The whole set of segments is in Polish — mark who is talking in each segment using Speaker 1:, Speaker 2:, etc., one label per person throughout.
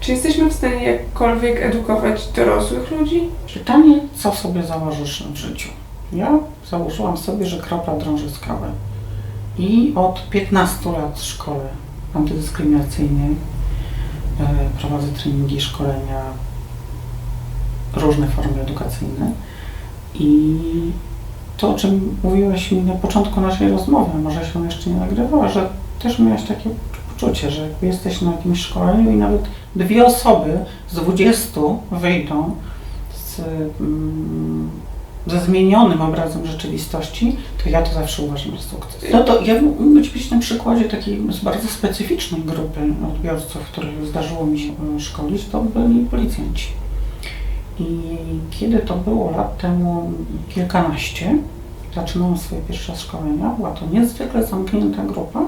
Speaker 1: Czy jesteśmy w stanie jakkolwiek edukować dorosłych ludzi?
Speaker 2: Pytanie, co sobie założysz w życiu? Ja założyłam sobie, że kropla drąży skałę. I od 15 lat w szkole antydyskryminacyjnej prowadzę treningi, szkolenia, różne formy edukacyjne. I to, o czym mówiłaś mi na początku naszej rozmowy, może się jeszcze nie nagrywała, że też miałaś takie poczucie, że jakby jesteś na jakimś szkoleniu i nawet 2 osoby z 20 wyjdą ze zmienionym obrazem rzeczywistości, to ja to zawsze uważam za sukces. No to ja mógłbym Ci powiedzieć na przykładzie takiej bardzo specyficznej grupy odbiorców, których zdarzyło mi się szkolić, to byli policjanci. I kiedy to było lat temu kilkanaście, zaczynałam swoje pierwsze szkolenia, była to niezwykle zamknięta grupa,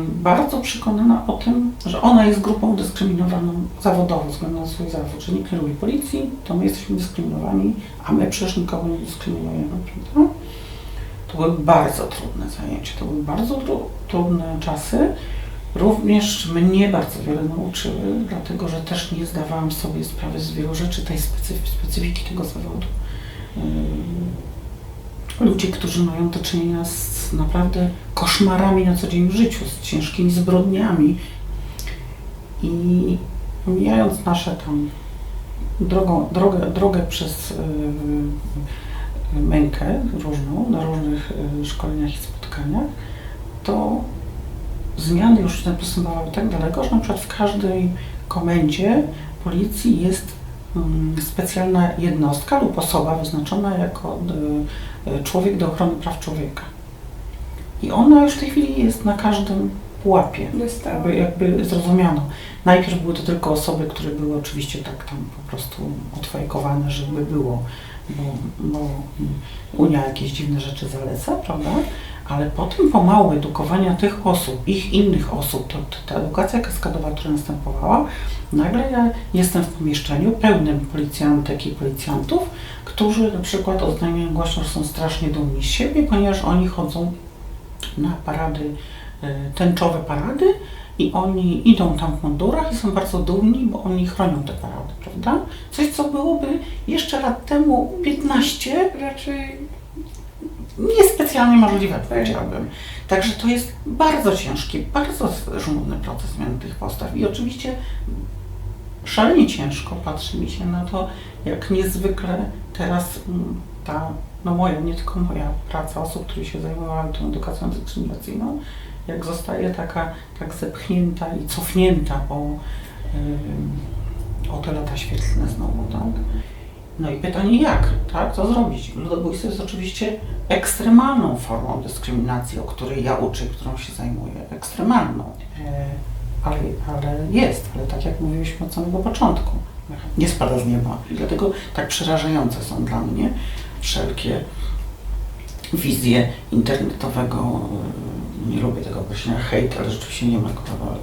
Speaker 2: bardzo przekonana o tym, że ona jest grupą dyskryminowaną zawodowo ze względu na swój zawód, że nikt nie lubi policji, to my jesteśmy dyskryminowani, a my przecież nikogo nie dyskryminujemy, prawda? To były bardzo trudne zajęcia, to były bardzo trudne czasy. Również mnie bardzo wiele nauczyły, dlatego że też nie zdawałam sobie sprawy z wielu rzeczy, tej specyfiki tego zawodu. Ludzie, którzy mają do czynienia z naprawdę koszmarami na co dzień w życiu, z ciężkimi zbrodniami. I mijając nasze tam drogę przez mękę różną, na różnych szkoleniach i spotkaniach, to zmiany już postępowały tak daleko, że na przykład w każdej komendzie policji jest specjalna jednostka lub osoba wyznaczona jako człowiek do ochrony praw człowieka. I ona już w tej chwili jest na każdym pułapie, jakby zrozumiano. Najpierw były to tylko osoby, które były oczywiście tak tam po prostu odfajkowane, żeby było, bo Unia jakieś dziwne rzeczy zaleca, prawda? Ale potem pomału edukowania tych osób, ich innych osób, to ta edukacja kaskadowa, która następowała, nagle ja jestem w pomieszczeniu pełnym policjantek i policjantów, którzy na przykład oznajmiają głośno, że są strasznie dumni z siebie, ponieważ oni chodzą na parady, tęczowe parady i oni idą tam w mundurach i są bardzo dumni, bo oni chronią te parady, prawda? Coś, co byłoby jeszcze lat temu 15 raczej niespecjalnie możliwe, powiedziałabym. Także to jest bardzo ciężki, bardzo żmudny proces zmiany tych postaw i oczywiście szalenie ciężko patrzy mi się na to, jak niezwykle teraz ta, no moja, nie tylko moja praca osób, które się zajmowały tą edukacją dyskryminacyjną, jak zostaje taka tak zepchnięta i cofnięta o te lata świetlne znowu, tak? No i pytanie jak, tak? Co zrobić? Ludobójstwo jest oczywiście ekstremalną formą dyskryminacji, o której ja uczę, którą się zajmuję. Ekstremalną. Ale tak jak mówiliśmy od samego początku, nie spada z nieba. I dlatego tak przerażające są dla mnie wszelkie wizje internetowego, nie lubię tego określenia hejt, ale rzeczywiście nie ma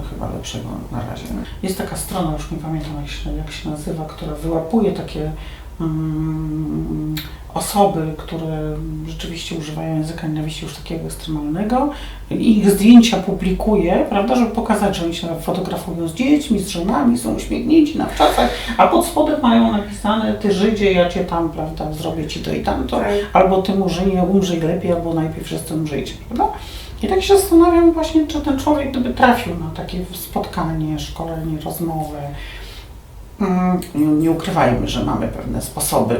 Speaker 2: chyba lepszego na razie. Jest taka strona, już nie pamiętam jak się nazywa, która wyłapuje takie osoby, które rzeczywiście używają języka nienawiści już takiego ekstremalnego i ich zdjęcia publikuje, prawda, żeby pokazać, że oni się fotografują z dziećmi, z żonami, są uśmiechnięci na wczasach, a pod spodem mają napisane: ty Żydzie, ja cię tam, prawda, zrobię ci to i tamto, albo ty Murzynie, umrzyj lepiej, albo najpierw wszyscy umrzyjcie, prawda? I tak się zastanawiam właśnie, czy ten człowiek gdyby trafił na takie spotkanie, szkolenie, rozmowę. Nie ukrywajmy, że mamy pewne sposoby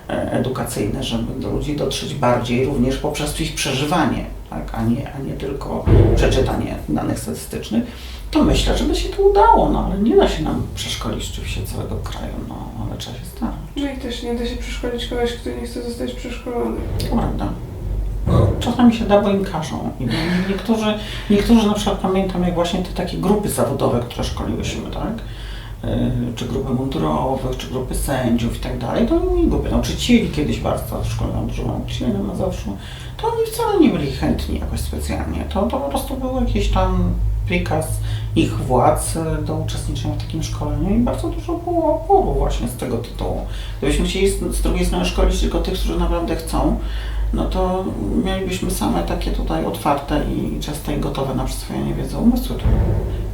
Speaker 2: edukacyjne, żeby do ludzi dotrzeć bardziej, również poprzez ich przeżywanie, tak? a nie tylko przeczytanie danych statystycznych, to myślę, że by się to udało, no ale nie da się nam przeszkolić rzeczywiście całego kraju, no ale trzeba się starać.
Speaker 1: No i też nie da się przeszkolić kogoś, kto nie chce zostać przeszkolony.
Speaker 2: Prawda. Czasami się da, bo im każą. I niektórzy na przykład pamiętam, jak właśnie te takie grupy zawodowe, które szkoliłyśmy, tak? Czy grupy mundurowych, czy grupy sędziów i tak dalej, to oni grupy nauczycieli kiedyś bardzo szkolną, dużo nauczycieli na Mazowszu, to oni wcale nie byli chętni jakoś specjalnie. To po prostu był jakiś tam prikaz ich władz do uczestniczenia w takim szkoleniu i bardzo dużo było oporu właśnie z tego tytułu. Gdybyśmy chcieli z drugiej strony szkolić tylko tych, którzy naprawdę chcą, no to mielibyśmy same takie tutaj otwarte i często i gotowe na przyswojenie wiedzy umysły.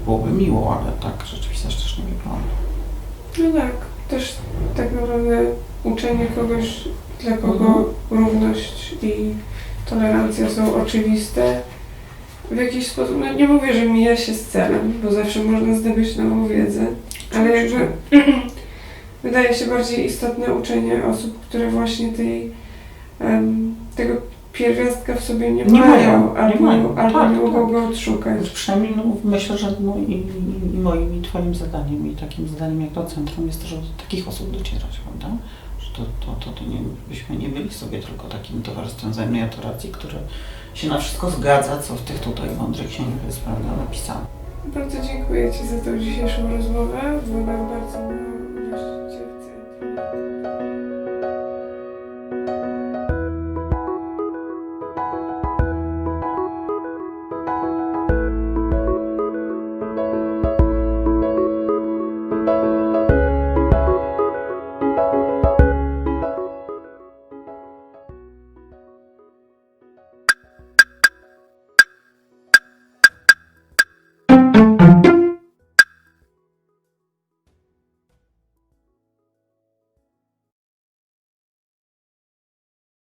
Speaker 2: byłoby miło, ale tak rzeczywistość też nie wygląda.
Speaker 1: No tak, też tak naprawdę uczenie kogoś, dla kogo równość i tolerancja są oczywiste, w jakiś sposób, no nie mówię, że mija się z celem, bo zawsze można zdobyć nową wiedzę, ale jakby wydaje się bardziej istotne uczenie osób, które właśnie tego pierwiastka w sobie nie mają, albo
Speaker 2: tak,
Speaker 1: nie mogą
Speaker 2: tak.
Speaker 1: go odszukać.
Speaker 2: Więc przynajmniej myślę, że i moim, i Twoim zadaniem, i takim zadaniem jak docentrum jest też, żeby do takich osób docierać, prawda? Że to nie, byśmy nie byli sobie tylko takim towarzystwem wzajemnej adoracji, które się na wszystko zgadza, co w tych tutaj mądrych księgach jest, prawda, napisane.
Speaker 1: Bardzo dziękuję Ci za tą dzisiejszą rozmowę, było nam bardzo miło.